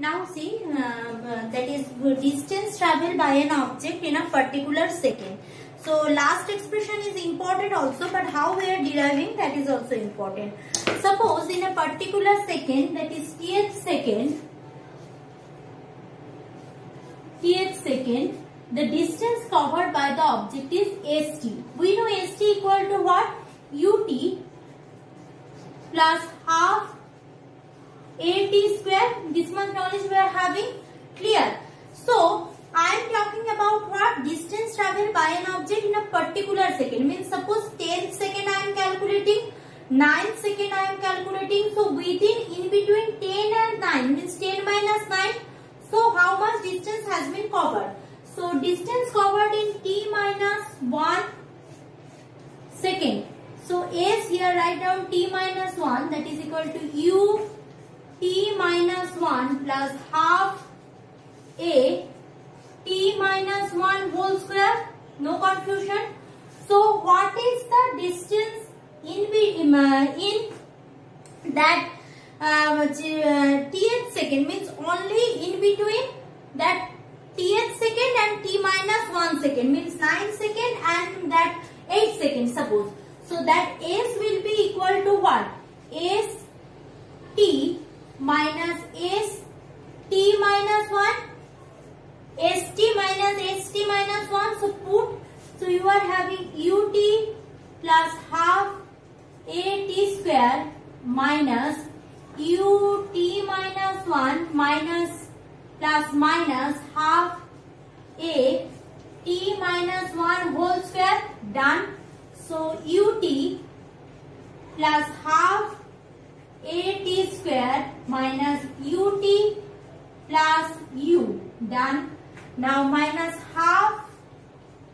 Now see, that is distance traveled by an object in a particular second. So last expression is important also, but how we are deriving, that is also important. Suppose in a particular second, that is tth second, the distance covered by the object is st. We know st equal to what? Ut plus half at square. This much knowledge we are having. Clear? So I am talking about what? Distance traveled by an object in a particular second. Means suppose 10th second I am calculating, 9th second I am calculating. So within, in between 10 and 9 means 10 minus 9. So how much distance has been covered? So distance covered in t minus 1 second. So s here write down t minus 1, that is equal to u t minus 1 plus half a t minus 1 whole square. No confusion. So what is the distance in that tth second, means only in between that tth second and t minus 1 second, means 9 second and that 8 second suppose. So that s will be equal to what? S t minus s t minus 1, st minus st minus 1. So put, so you are having ut plus half at square minus ut minus 1 minus plus minus half a t minus 1 whole square. Done. So ut plus half at square minus ut plus u. Done. Now minus half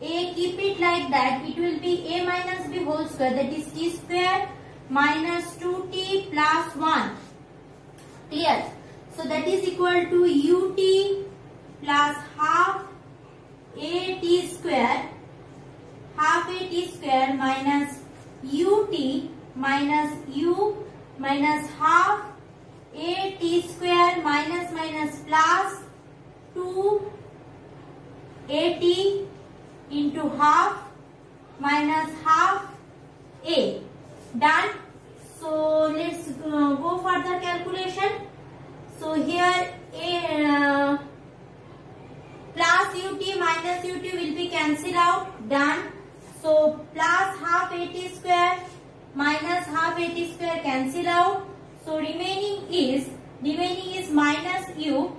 a, keep it like that, it will be a minus b whole square, that is t square minus 2t plus 1. Clear? So that is equal to ut plus half at square minus ut minus u minus half at square minus plus 2 at into half minus half a. Done. So let's go further calculation. So here a plus ut minus ut will be cancelled out. Done. So plus half at square minus half at square cancel out. So remaining is minus u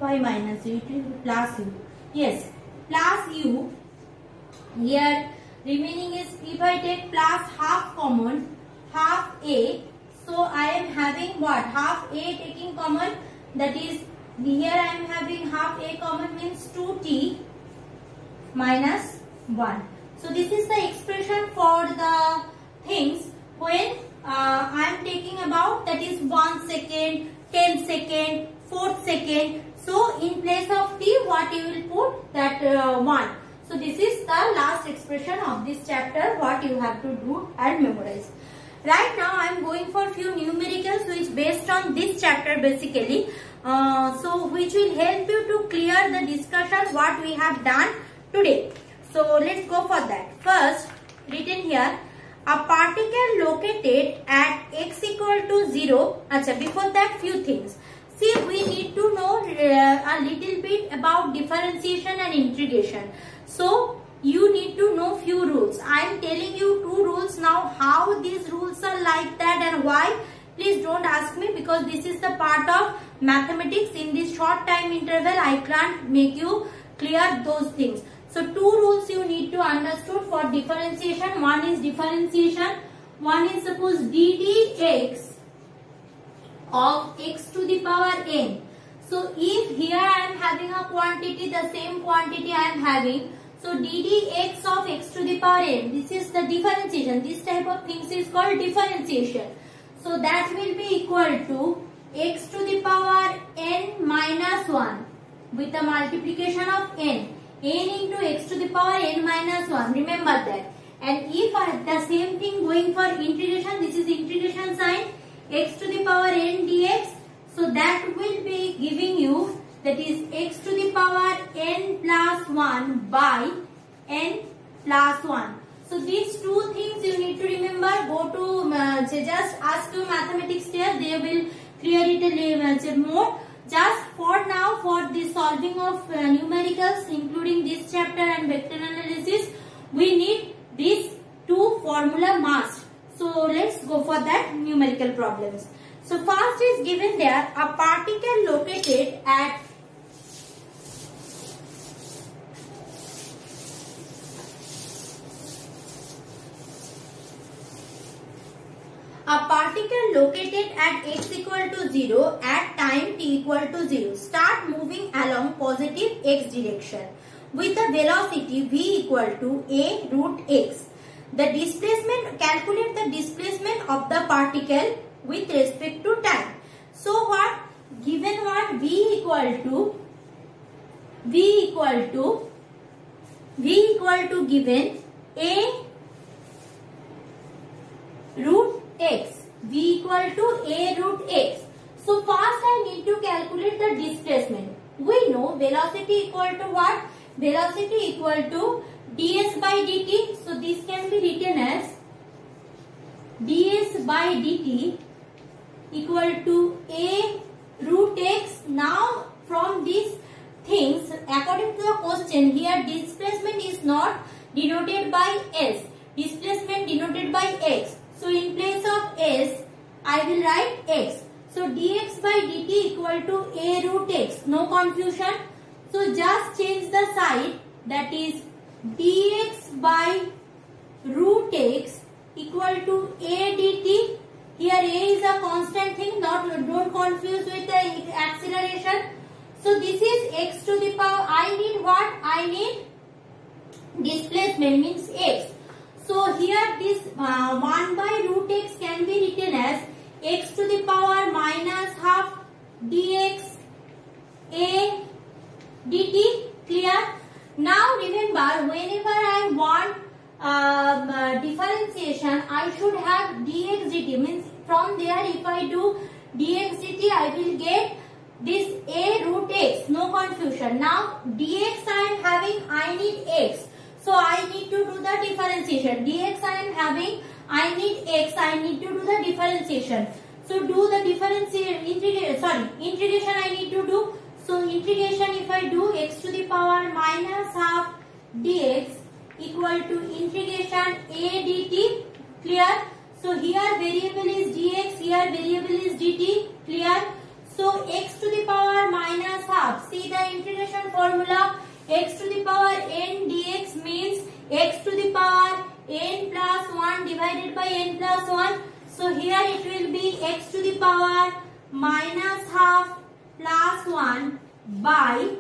y minus u plus u. Yes, plus u. Here remaining is, if I take plus half common, half a. So I am having what? Half a taking common, that is here I am having half a common, means 2t minus 1. So this is the expression for the things when I am taking about, that is 1 second, 10 second, 4th second. So in place of t, what you will put? That 1. So this is the last expression of this chapter, what you have to do and memorize. Right now I am going for few numericals which based on this chapter basically. So which will help you to clear the discussion what we have done today. So let's go for that. First, written here, a particle located at x equal to 0. Acha, before that few things. See, we need to know a little bit about differentiation and integration. So you need to know few rules. I am telling you 2 rules now. How these rules are like that and why? Please don't ask me, because this is the part of mathematics. In this short time interval, I can't make you clear those things. So 2 rules you need to understood for differentiation. One is differentiation. One is suppose ddx of x to the power n. So if here I am having a quantity, the same quantity I am having. So ddx of x to the power n. This is the differentiation. This type of things is called differentiation. So that will be equal to x to the power n minus 1 with the multiplication of n. n into x to the power n minus 1. Remember that. And if the same thing going for integration, this is integration sign, x to the power n dx. So that will be giving you, that is x to the power n plus 1 by n plus 1. So these two things you need to remember. Go to just ask your mathematics there, they will clear it a little more. Just for now, for the solving of numericals, including this chapter and vector analysis, we need these two formula must. So let's go for that numerical problems. So first is given there, a particle located at x equal to 0 at time t equal to 0 start moving along positive x direction with a velocity v equal to a root x. The displacement, calculate the displacement of the particle with respect to time. So what? Given what? V equal to given a root x. V equal to a root x. So first I need to calculate the displacement. We know velocity equal to what? Velocity equal to ds by dt. So this can be written as ds by dt equal to a root x. Now from these things, according to the question, here displacement is not denoted by s. Displacement denoted by x. So in place of s, I will write x. So dx by dt equal to a root x. No confusion. So just change the side, that is dx by root x equal to a dt. Here a is a constant thing, don't confuse with the acceleration. So this is x to the power, I need what? I need displacement means x. So here this 1 by root x can be written as x to the power minus half dx a dt. Clear? Now remember, whenever I want differentiation, I should have dx dt. Means from there, if I do dx dt, I will get this a root x. No confusion. Now dx I am having, I need x. So I need to do the differentiation. Dx I am having, I need x. I need to do the differentiation. So do the integration I need to do. So integration, if I do x to the power minus half dx equal to integration a dt. Clear? So here variable is dx, here variable is dt. Clear? So x to the power minus half. See the integration formula. X to the power n dx means x to the power n plus 1 divided by n plus 1. So here it will be x to the power minus half plus 1 by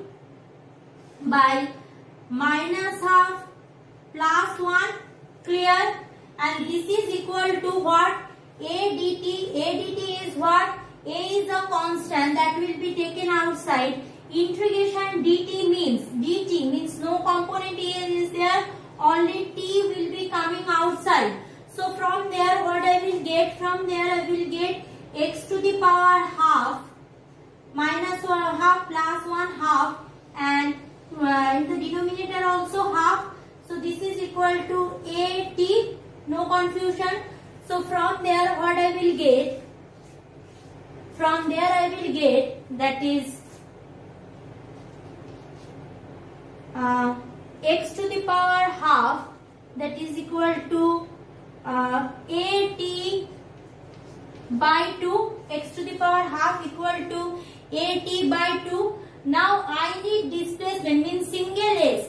minus half plus 1. Clear? And this is equal to what? A dt. A dt is what? A is a constant that will be taken outside. Integration dt means no component A is there, only t will be coming outside. So from there what I will get? From there I will get x to the power half minus 1 half plus 1 half, and in the denominator also half. So this is equal to a t. No confusion. So from there what I will get? From there I will get, that is x to the power half, that is equal to a t by 2. X to the power half equal to a t by 2. Now I need displacement means single x.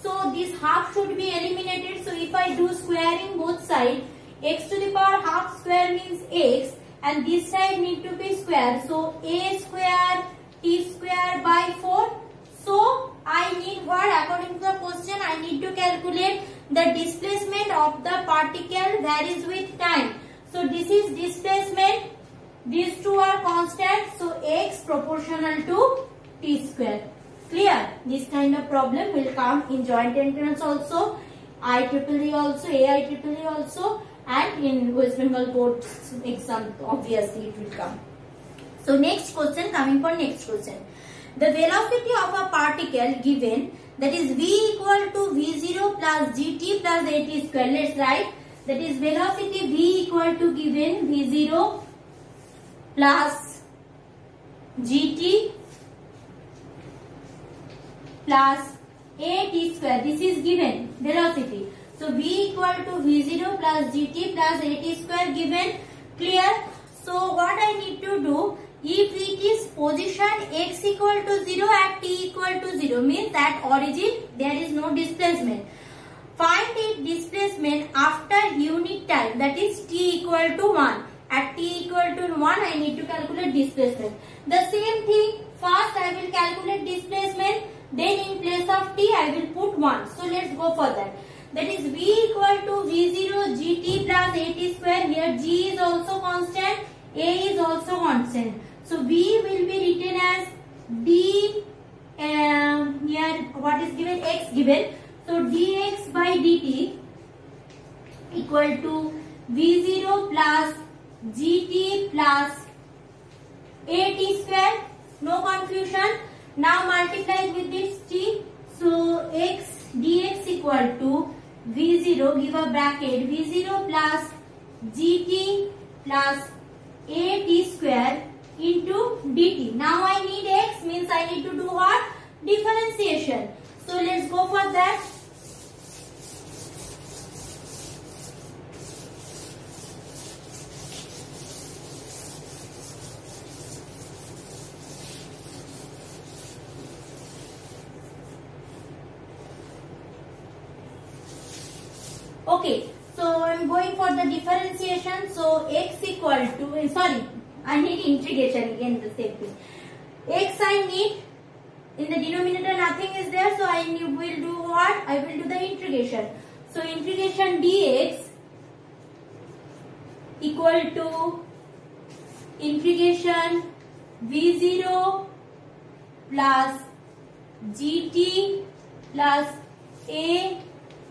So this half should be eliminated. So if I do squaring both sides, x to the power half square means x, and this side need to be square. So a square t square by 4. So I need what? According to the question, I need to calculate the displacement of the particle varies with time. So this is displacement. These two are constant. So x proportional to t square. Clear? This kind of problem will come in joint entrance also. IEEE also, AIEEE also, and in West Bengal board's exam, obviously it will come. So next question, coming for next question. The velocity of a particle given, that is v equal to v0 plus gt plus at square. Let's write, that is velocity v equal to given v0 plus gt plus at square. This is given velocity. So v equal to v0 plus gt plus at square given. Clear? So what I need to do, if it is position x equal to 0 at t equal to 0, means at origin there is no displacement. Find its displacement after unit time, that is t equal to 1. At t equal to 1 I need to calculate displacement. The same thing, first I will calculate displacement, then in place of t I will put 1. So let's go for that. That is v equal to v0 gt plus at square. Here g is also constant, a is also constant. So v will be written as d, here what is given, x given. So dx by dt equal to v0 plus gt plus at square. No confusion. Now multiply with this t. So x dx equal to v0, give a bracket, v0 plus gt plus at square into dt. Now I need x, means I need to do what? Differentiation. So let's go for that. Okay, so I'm going for the differentiation. So x equal to, sorry, I need integration, again the same thing. X I need, in the denominator nothing is there, so I will do what? I will do the integration. So integration dx equal to integration v0 plus gt plus a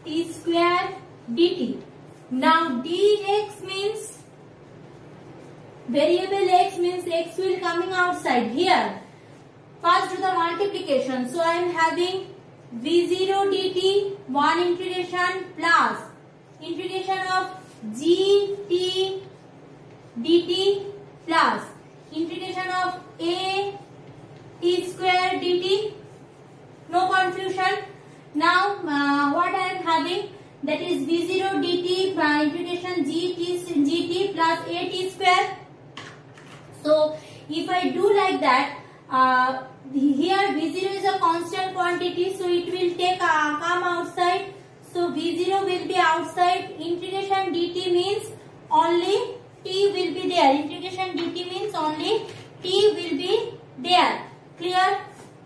t square dt. Now dx means variable x, means x will coming outside here. First do the multiplication. So I am having v0 dt, one integration plus integration of gt dt plus integration of a t square dt. No confusion. Now what I am having, that is v0 dt by integration gt plus a t square. So if I do like that, here v0 is a constant quantity, so it will take come outside. So v0 will be outside. Integration dt means only t will be there. Integration dt means only t will be there. Clear?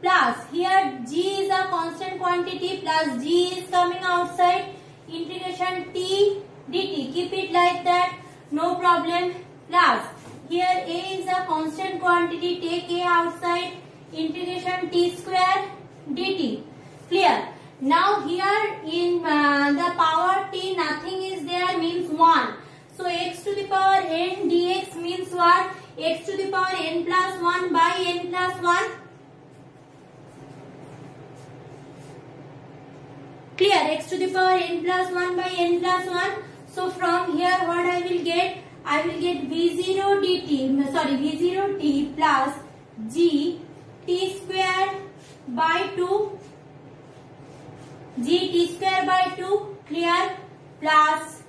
Plus here g is a constant quantity, plus g is coming outside. Integration t dt, keep it like that, no problem. Plus here a is a constant quantity, take a outside. Integration t square dt. Clear? Now here in the power t nothing is there, means 1. So x to the power n dx means what? X to the power n plus 1 by n plus 1. Clear? X to the power n plus 1 by n plus 1. So from here what I will get? I will get v0 dt, sorry, v0 t plus g t square by 2, g t square by 2, clear, plus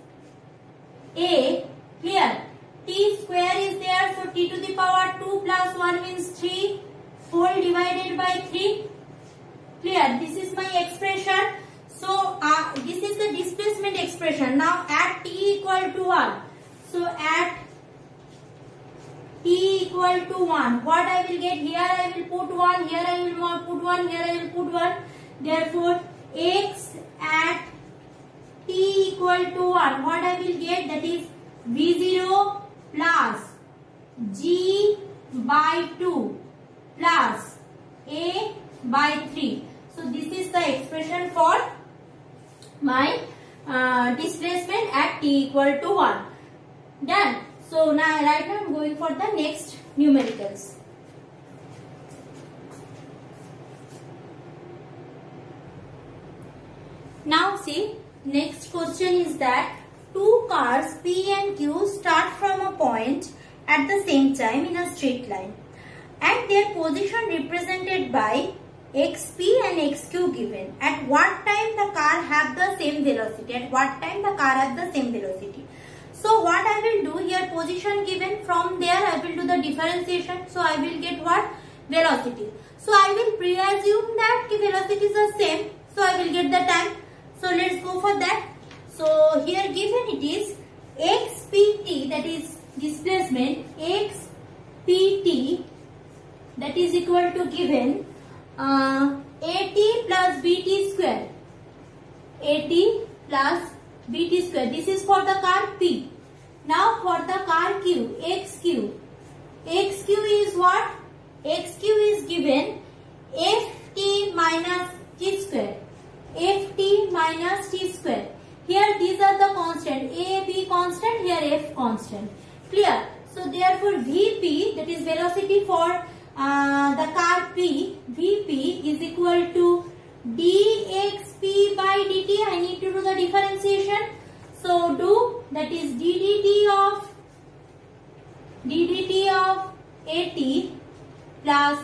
a, clear, t square is there, so t to the power 2 plus 1 means 3, whole divided by 3, clear. This is my expression. So this is the displacement expression. Now at t equal to 1. So at t equal to 1, what I will get? Here I will put 1, here I will put 1, here I will put 1. Therefore x at t equal to 1, what I will get? That is v0 plus g by 2 plus a by 3. So this is the expression for my displacement at t equal to 1. Done. So now right now I am going for the next numericals. Now see, next question is that two cars P and Q start from a point at the same time in a straight line and their position represented by xp and xq given. At what time the car have the same velocity? At what time the car has the same velocity? So what I will do here, position given, from there I will do the differentiation. So I will get what? Velocity. So I will pre-assume that the velocities are same. So I will get the time. So let's go for that. So here given it is xpt, that is displacement, xpt, that is equal to given at plus bt square. At plus bt square. This is for the car P. Now for the car Q, xq. xq is what? xq is given ft minus t square. ft minus t square. Here these are the constant. A, B constant, here F constant. Clear? So therefore Vp, that is velocity for the car P, Vp is equal to dxp by dt. I need to do the differentiation. So do, that is ddt of at plus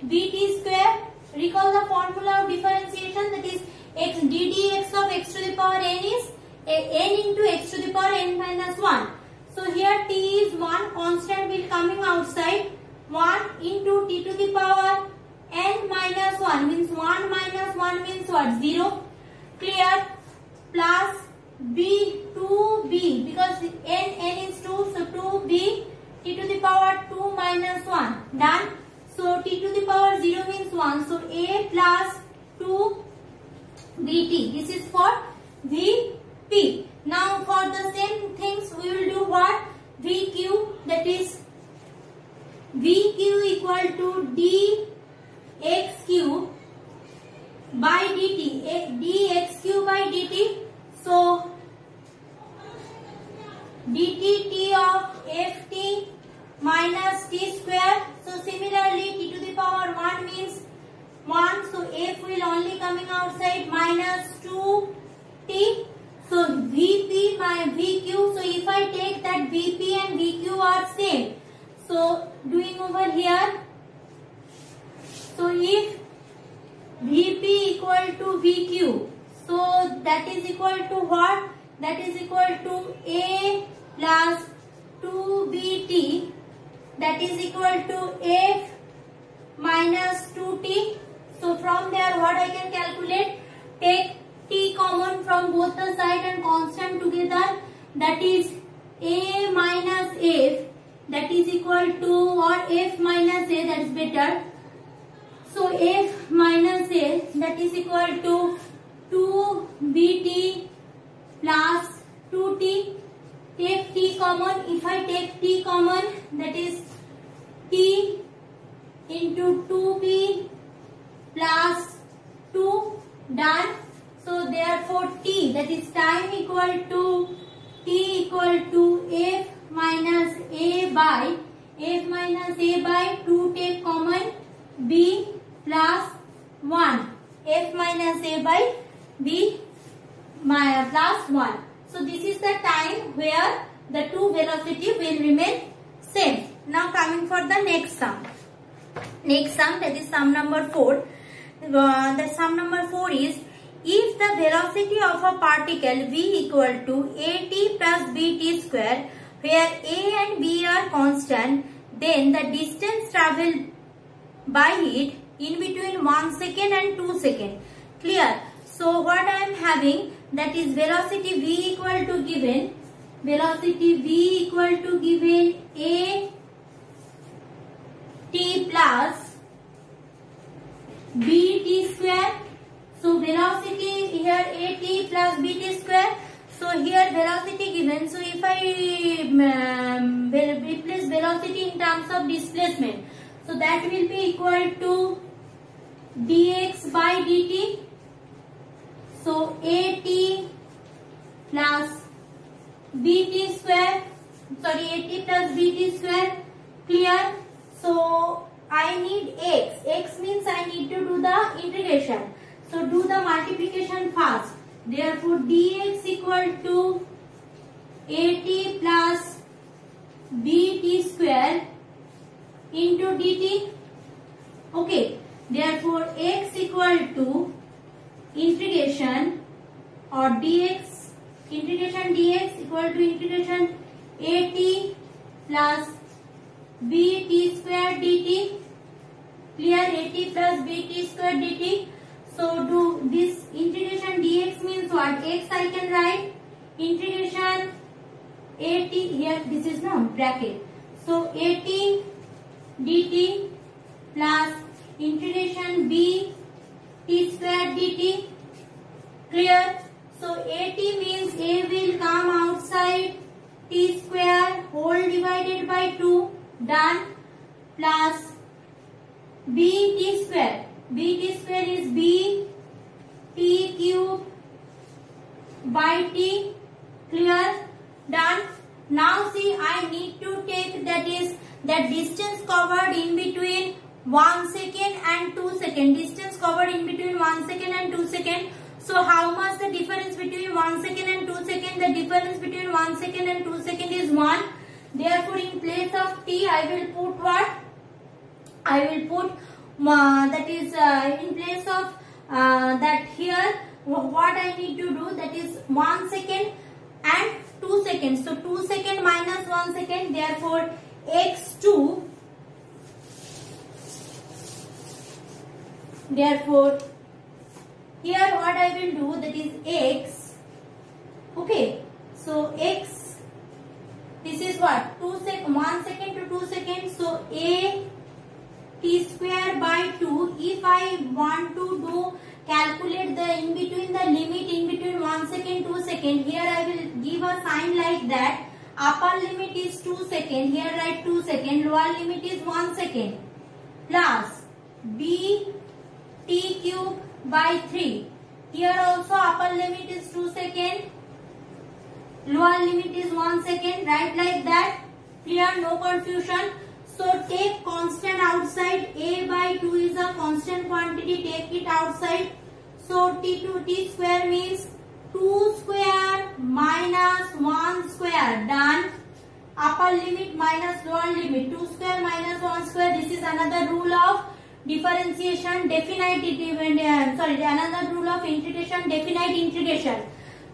bt square. Recall the formula of differentiation, that is x ddx of x to the power n is n into x to the power n minus 1. So here t is 1, constant will coming outside. 1 into t to the power n minus 1 means 1 minus 1 means what? 0. Clear? Plus b, 2b, because n is 2, so 2b t to the power 2 minus 1. Done. So t to the power 0 means 1. So a plus 2 bt. This is for Vp. Now for the same things we will do what? Vq, that is Vq equal to dxq by dt. dxq by dt. So dtt of ft minus t square. So similarly t to the power 1 means 1. So f will only coming outside minus 2t. So Vp my Vq. So if I take that Vp and Vq are same. So doing over here. So if Vp equal to Vq. So that is equal to what? That is equal to a plus 2bt. That is equal to f minus 2t. So from there what I can calculate? Take t common from both the side and constant together. That is a minus f. That is equal to, or f minus a, that is better. So f minus a, that is equal to 2bt plus 2t. Take t common. If I take t common, that is t into 2b plus 2. Done. So therefore t, that is time, equal to t equal to f minus a by 2. Take common b plus 1. F minus a by b plus 1. So this is the time where the two velocity will remain same. Now coming for the next sum. Next sum, that is sum number 4. The sum number 4 is, if the velocity of a particle v equal to at plus bt square, where a and b are constant, then the distance travelled by it in between 1 second and 2 seconds. Clear? So what I am having, that is velocity v equal to given, a t plus bt square. So velocity here at plus bt square. So here velocity given. So if I replace velocity in terms of displacement, so that will be equal to dx by dt. So at plus bt square, sorry 80 plus bt square. Clear? So I need x. X means I need to do the integration. So do the multiplication first. Therefore dx equal to 80 plus bt square into dt. Okay. Therefore x equal to integration or dx, integration dx equal to integration 80 plus bt square dt. Clear? 80 plus bt square dt. So do this integration dx means what? X I can write integration 80, here this is no bracket. So 80 dt plus integration b t square dt. Clear? So 80 means a will come outside, t square whole divided by 2, done, plus b t square. B t square is b t cube by t. Clear? Done. Now see, I need to take that is that distance covered in between 1 second and 2 second. Distance covered in between 1 second and 2 second. So how much the difference between 1 second and 2 second? The difference between 1 second and 2 second is 1. Therefore in place of t I will put what? I will put that is in place of that here what I need to do, that is 1 second and 2 seconds. So 2 second minus 1 second, therefore x2, therefore here what I will do, that is x. Okay, so x, this is what? 1 second to 2 seconds. So a t square by 2. If I want to do calculate the in between, the limit in between 1 second 2 second, here I will give a sign like that. Upper limit is 2 second, here write 2 second, lower limit is 1 second, plus b t cube by 3. Here also upper limit is 2 second, lower limit is 1 second, write like that. Clear? No confusion. So take constant outside, a by 2 is a constant quantity, take it outside. So t square means 2 square minus 1 square, done. Upper limit minus lower limit, 2 square minus 1 square. This is another rule of differentiation, another rule of integration, definite integration.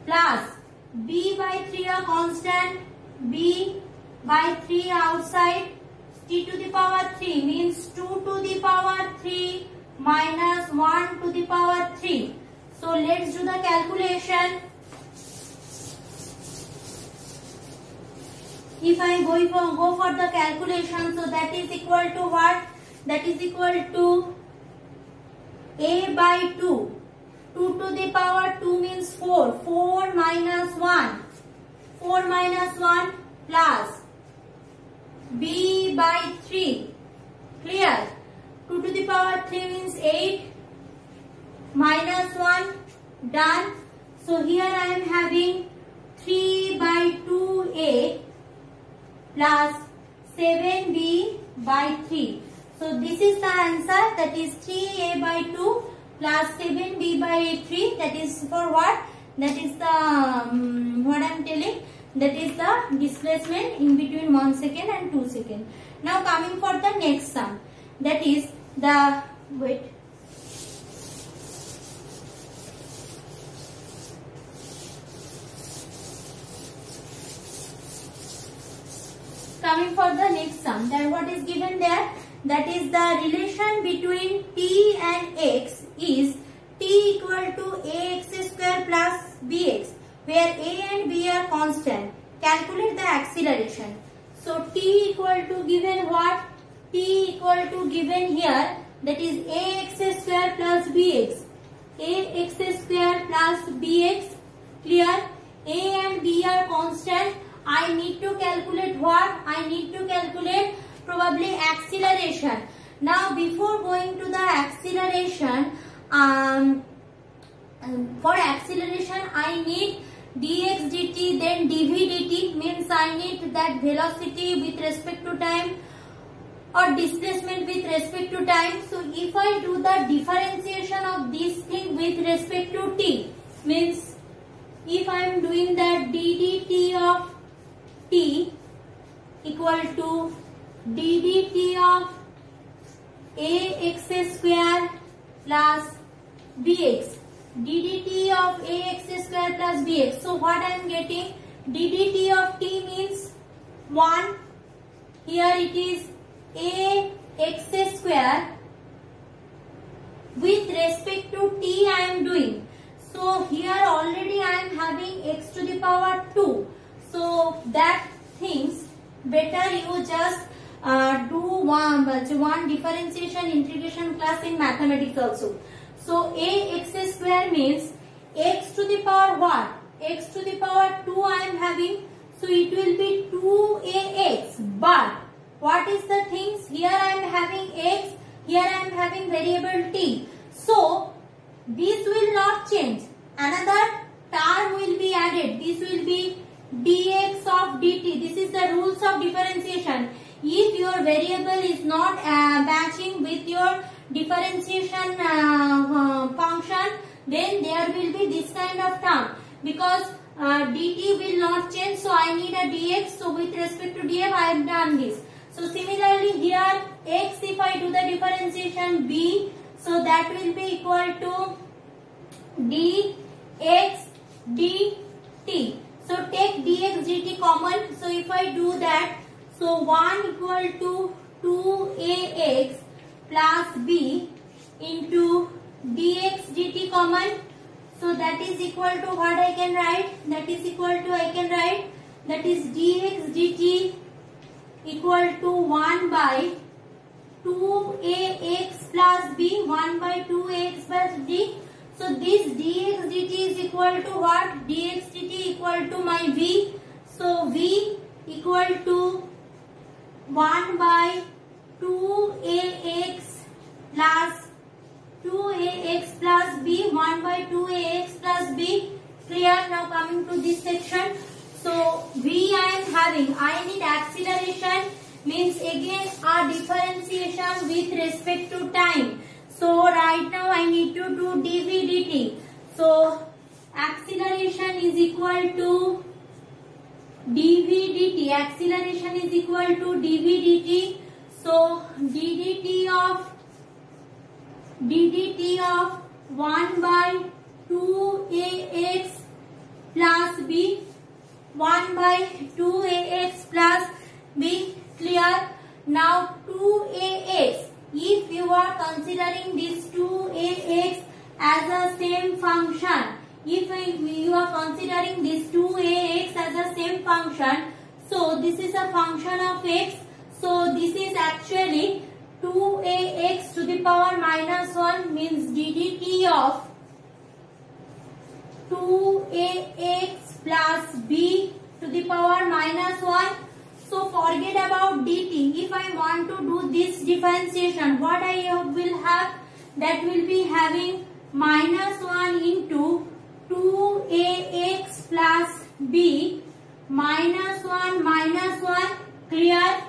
Plus b by 3 a constant, b by 3 outside. T to the power 3 means 2 to the power 3 minus 1 to the power 3. So let's do the calculation. If I go for the calculation, so that is equal to what? That is equal to a by 2. 2 to the power 2 means 4. 4 minus 1. 4 minus 1 plus b by 3. Clear? 2 to the power 3 means 8 minus 1, done. So here I am having 3 by 2a plus 7b by 3. So this is the answer, that is 3a by 2 plus 7b by 3. That is for what? That is the what I am telling, that is the displacement in between 1 second and 2 seconds. Now coming for the next sum, that is the coming for the next sum, then what is given there, that is the relation between t and x is t equal to ax square plus bx, where a and b are constant. Calculate the acceleration. So t equal to given what? T equal to given here, that is ax square plus bx. Ax square plus bx. Clear? A and b are constant. I need to calculate what? I need to calculate probably acceleration. Now before going to the acceleration, for acceleration I need dx dt, then dv dt, means I need that velocity with respect to time or displacement with respect to time. So if I do the differentiation of this thing with respect to t, means if I am doing that ddt of t equal to ddt of ax square plus bx, ddt of ax square plus bx. So what I am getting, ddt of t means 1, here it is ax square, with respect to t I am doing. So here already I am having x to the power 2. So that things better you just do one differentiation integration class in mathematics also. So ax square means x to the power what? X to the power 2 I am having. So it will be 2ax. But what is the things? Here I am having x, here I am having variable t. So this will not change. Another term will be added. This will be dx of dt. This is the rules of differentiation. If your variable is not matching with your differentiation function, then there will be this kind of term, because dt will not change. So I need a dx. So with respect to df I have done this. So similarly here x, if I do the differentiation b, so that will be equal to dx dt. So take dx dt common. So if I do that, so 1 equal to 2ax plus b into dx dt common. So that is equal to what I can write? That is equal to, I can write, that is dx dt equal to 1 by 2ax plus b, 1 by 2ax plus b. So this dx dt is equal to what? Dx dt equal to my v. So v equal to 1 by 2ax plus 2ax plus b, 1 by 2ax plus b. Clear? Now coming to this section. So v I am having, I need acceleration, means again a differentiation with respect to time. So right now I need to do dv dt. So acceleration is equal to dv dt. Acceleration is equal to dv dt. So ddt of 1 by 2ax plus b, 1 by 2ax plus b. Clear? Now 2ax, if you are considering this 2ax as a same function, if you are considering this 2ax as a same function, so this is a function of x. So this is actually 2ax to the power minus 1, means ddt of 2ax plus b to the power minus 1. So forget about dt. If I want to do this differentiation, what I will have? That will be having minus 1 into 2ax plus b minus 1 minus 1. Clear?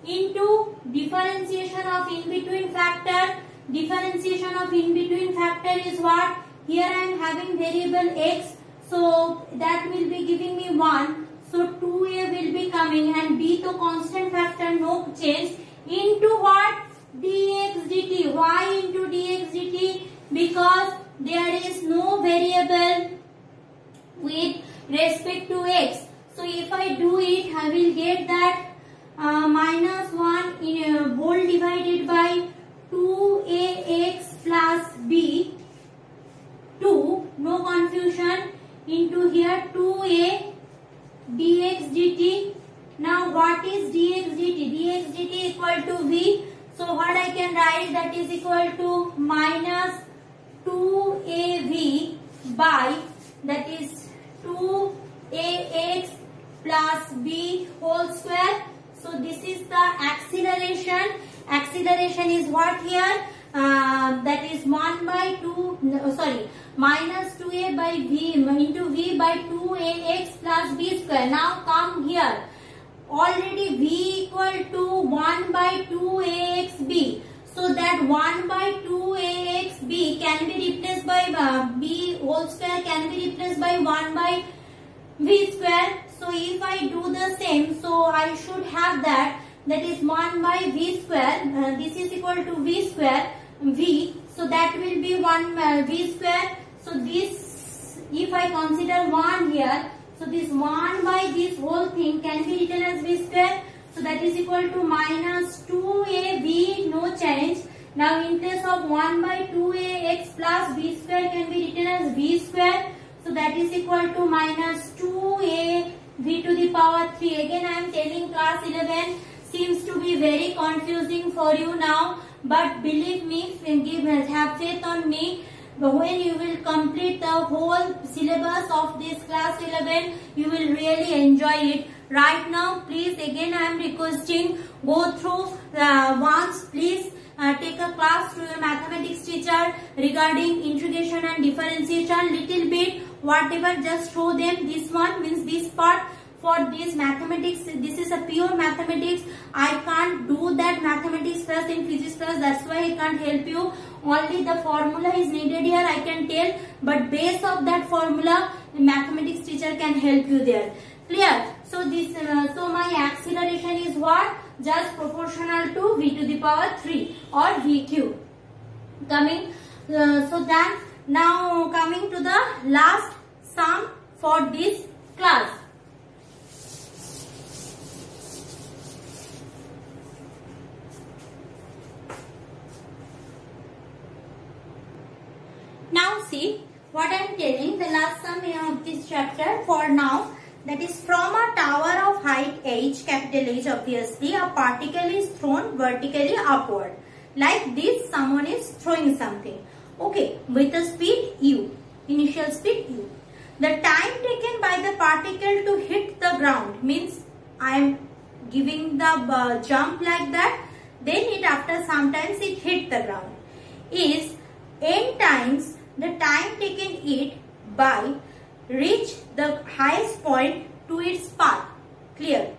Into differentiation of in between factor. Differentiation of in between factor is what? Here I am having variable x. So that will be giving me 1. So 2a will be coming and b to constant factor, no change, into what? Dx dt. Why into dx dt? Because there is no variable with respect to x. So if I do it, I will get that minus 1 in whole divided by 2ax plus b, 2, no confusion, into here 2a dx dt. Now what is dx dt? Dx dt equal to v. So what I can write? That is equal to minus 2av by, that is 2ax plus b whole square. So this is the acceleration. Acceleration is what here? that is 1 by 2, sorry, minus 2a by v into v by 2ax plus b square. Now come here. Already v equal to 1 by 2axb. So that 1 by 2axb can be replaced by b whole square can be replaced by 1 by v square. So if I do the same, so I should have that is 1 by v square. This is equal to v square v. So that will be 1 v square. So this, if I consider 1 here, so this 1 by this whole thing can be written as v square. So that is equal to minus 2ab, no change. Now in place of 1 by 2ax plus b square can be written as v square. So that is equal to minus 2a v to the power 3. Again I am telling class 11 seems to be very confusing for you now. But believe me, have faith on me. When you will complete the whole syllabus of this class 11, you will really enjoy it. Right now, please, again I am requesting, go through once, please take a class to your mathematics teacher regarding integration and differentiation, little bit, whatever, just show them. This one means this part. For this mathematics, this is a pure mathematics. I can't do that mathematics plus in physics plus, that's why I can't help you. Only the formula is needed here, I can tell, but base of that formula, the mathematics teacher can help you there. Clear? So this, so my acceleration is what? Just proportional to v to the power 3 or vq. Coming, so then now coming to the last sum for this class. Now see what I am telling, the last sum of this chapter for now, that is from a tower of height h, capital H obviously, a particle is thrown vertically upward. Like this, someone is throwing something. Okay, with a speed u, initial speed u. The time taken by the particle to hit the ground, means I am giving the jump like that, then it after sometimes it hit the ground, is n times the time taken it by reach the highest point to its path. Clear?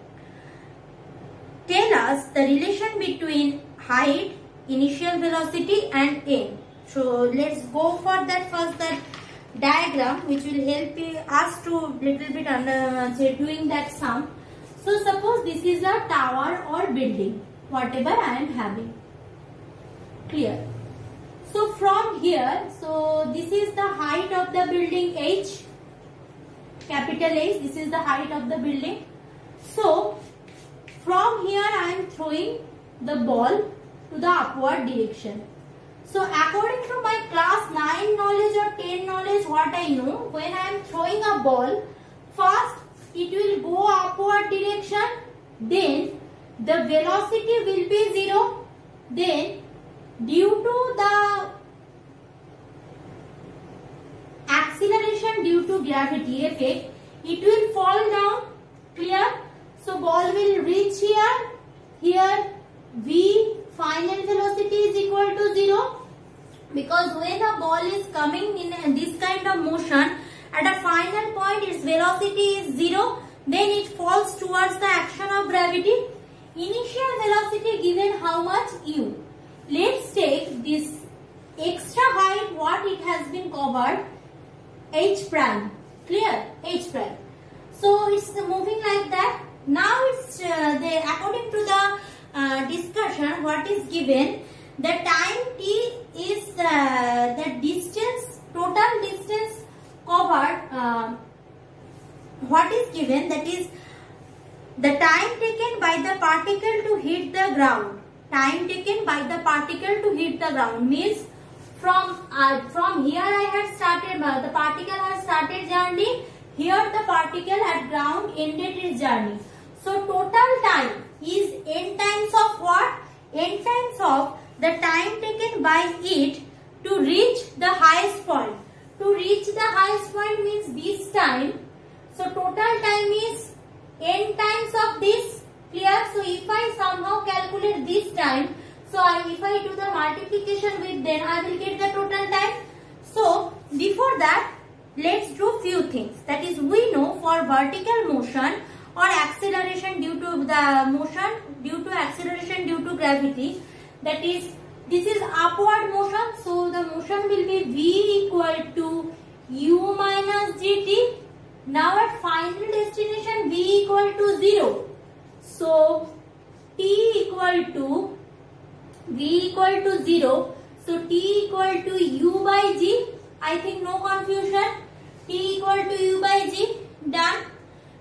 Tell us the relation between height, initial velocity and n. So let's go for that first, that diagram which will help us to little bit under doing that sum. So suppose this is a tower or building, whatever I am having. Clear? So from here, so this is the height of the building H, capital H, this is the height of the building. So from here I am throwing the ball to the upward direction. So according to my class 9 knowledge or 10 knowledge, what I know, when I am throwing a ball, first it will go upward direction, then the velocity will be 0, then due to the acceleration due to gravity effect, it will fall down. Clear? So ball will reach here, here v final velocity is equal to 0, because when a ball is coming in this kind of motion, at a final point its velocity is 0, then it falls towards the action of gravity. Initial velocity given how much? U. Let's take this extra height, what it has been covered, h prime. Clear? H prime. So it's moving like that. Now it's according to the discussion, what is given, the time t is the distance, total distance covered, what is given, that is the time taken by the particle to hit the ground. Time taken by the particle to hit the ground means from here I had started, the particle has started journey, here the particle at ground ended its journey. So total time is n times of what? N times of the time taken by it to reach the highest point. To reach the highest point means this time. So total time is n times of this. Clear? So if I somehow calculate this time, So if I do the multiplication with, then I will get the total time. So before that, let's do few things. That is, we know for vertical motion or acceleration due to the motion due to acceleration due to gravity, that is, this is upward motion. So the motion will be v equal to u minus gt. Now at final destination v equal to 0. So t equal to v equal to 0. So t equal to u by g. I think no confusion. T equal to u by g. Done.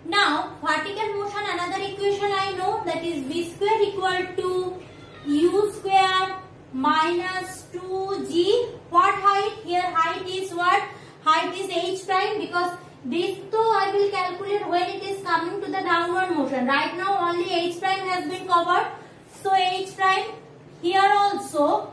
Now vertical motion, another equation I know, that is v square equal to u square minus 2g. What height? Here height is what? Height is h prime, because this though I will calculate when it is coming to the downward motion. Right now only h prime has been covered. So h prime. Here also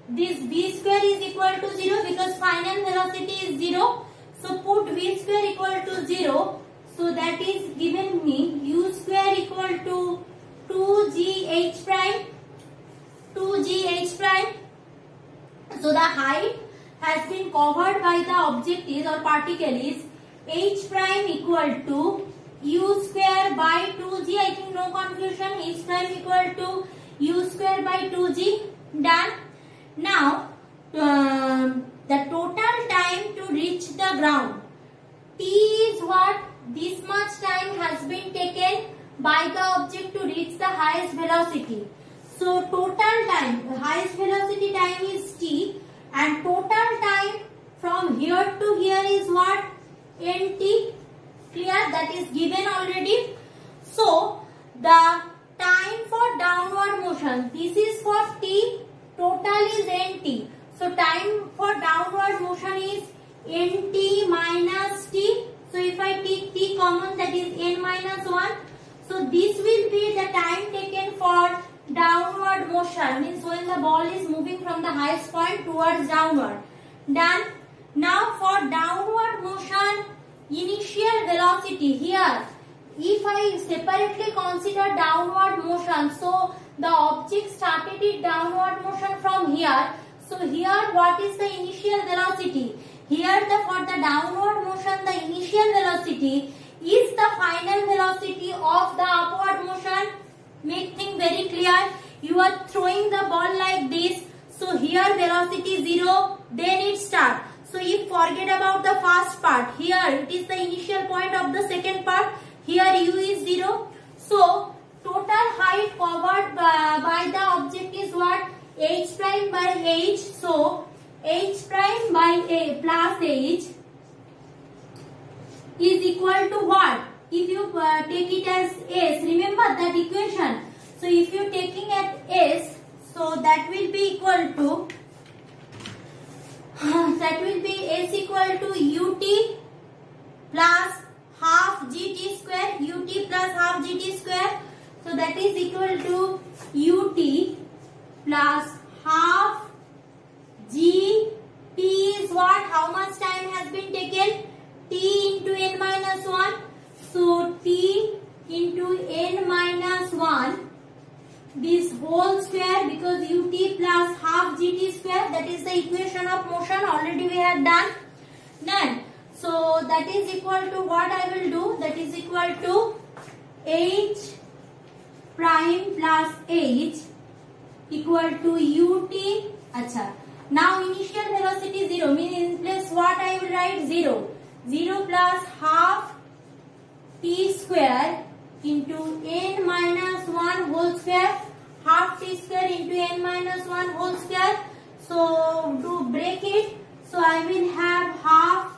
this v square is equal to 0 because final velocity is 0. So put v square equal to 0. So that is given me u square equal to 2gh prime. 2gh prime. So the height has been covered by the object is or particle is h prime equal to u square by 2g. I think no confusion. H prime equal to u square by 2g. Done. Now the total time to reach the ground, t is what? This much time has been taken by the object to reach the highest velocity. So total time, the highest velocity time is t, and total time from here to here is what? Nt. Clear? That is given already. So the time for downward motion, this is for t, total is nt. So time for downward motion is nt minus t. So if I take t common, that is n minus 1. So this will be the time taken for downward motion, means when the ball is moving from the highest point towards downward. Done. Now for downward motion, initial velocity, here if I separately consider downward motion, so the object started its downward motion from here. So here what is the initial velocity? Here for the downward motion, the initial velocity is the final velocity of the upward motion. Make things very clear. You are throwing the ball like this. So here velocity 0, then it starts. So if forget about the first part, here it is the initial point of the second part. Here u is 0. So total height covered by the object is what? H prime by h. So h prime by a plus h is equal to what? If you take it as s, remember that equation. So if you taking at s, so that will be equal to s equal to ut plus half gt square, ut plus half gt square. So that is equal to ut plus half g. T is what? How much time has been taken? T into n minus 1. So t into n minus 1, this whole square, because ut plus half gt square, that is the equation of motion, already we have done. Done. So that is equal to what I will do? That is equal to h prime plus h equal to ut. Acha. Now initial velocity 0, means in place what I will write? 0. 0 plus half t square into n minus 1 whole square. Half t square into n minus 1 whole square. So to break it, so I will have half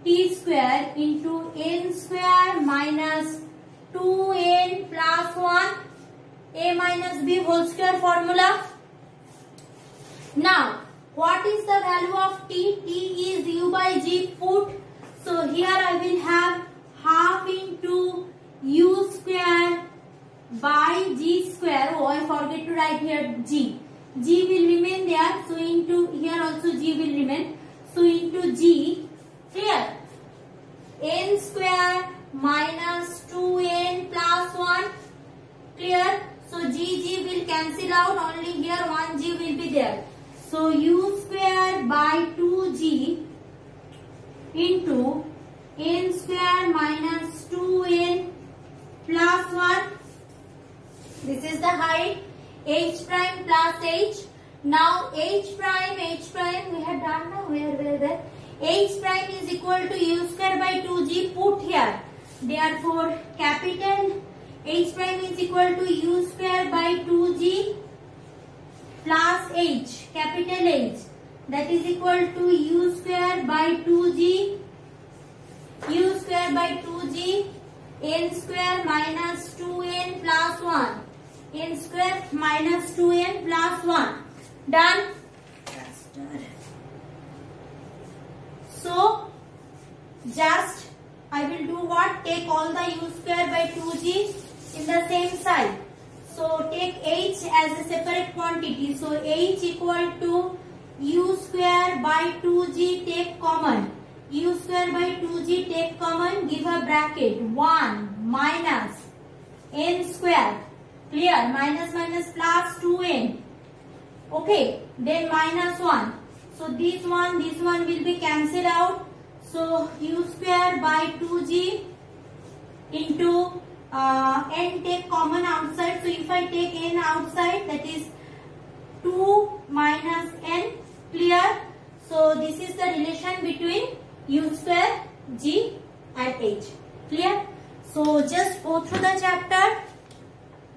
t square into n square minus 2n plus 1 a minus b whole square formula. Now what is the value of t? T is u by g put. So here I will have half into u square by g square. Oh, I forget to write here g. G will remain there. So into here also g will remain. So into g. Clear? N square minus 2n plus 1. Clear? So g will will cancel out, only here 1g will be there. So u square by 2g into n square minus 2n plus 1. This is the height. H prime plus h. Now h prime we have done now. Where? H prime is equal to u square by 2g. Put here. Therefore, capital H prime is equal to u square by 2g plus h, capital H, that is equal to u square by 2g, u square by 2g, n square minus 2n plus 1, n square minus 2n plus 1. Done? So, just I will do what? Take all the u square by 2g in the same side. So take h as a separate quantity. So h equal to u square by 2g, take common. U square by 2g, take common, give a bracket. 1 minus n square. Clear? Minus plus 2n. Okay. Then minus 1. So this one will be cancelled out. So u square by 2g into n take common outside. So if I take n outside, that is 2 minus n. Clear? So this is the relation between u square, g and h. Clear? So just go through the chapter.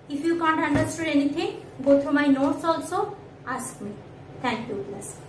If you can't understand anything, go through my notes also. Ask me. Thank you, class.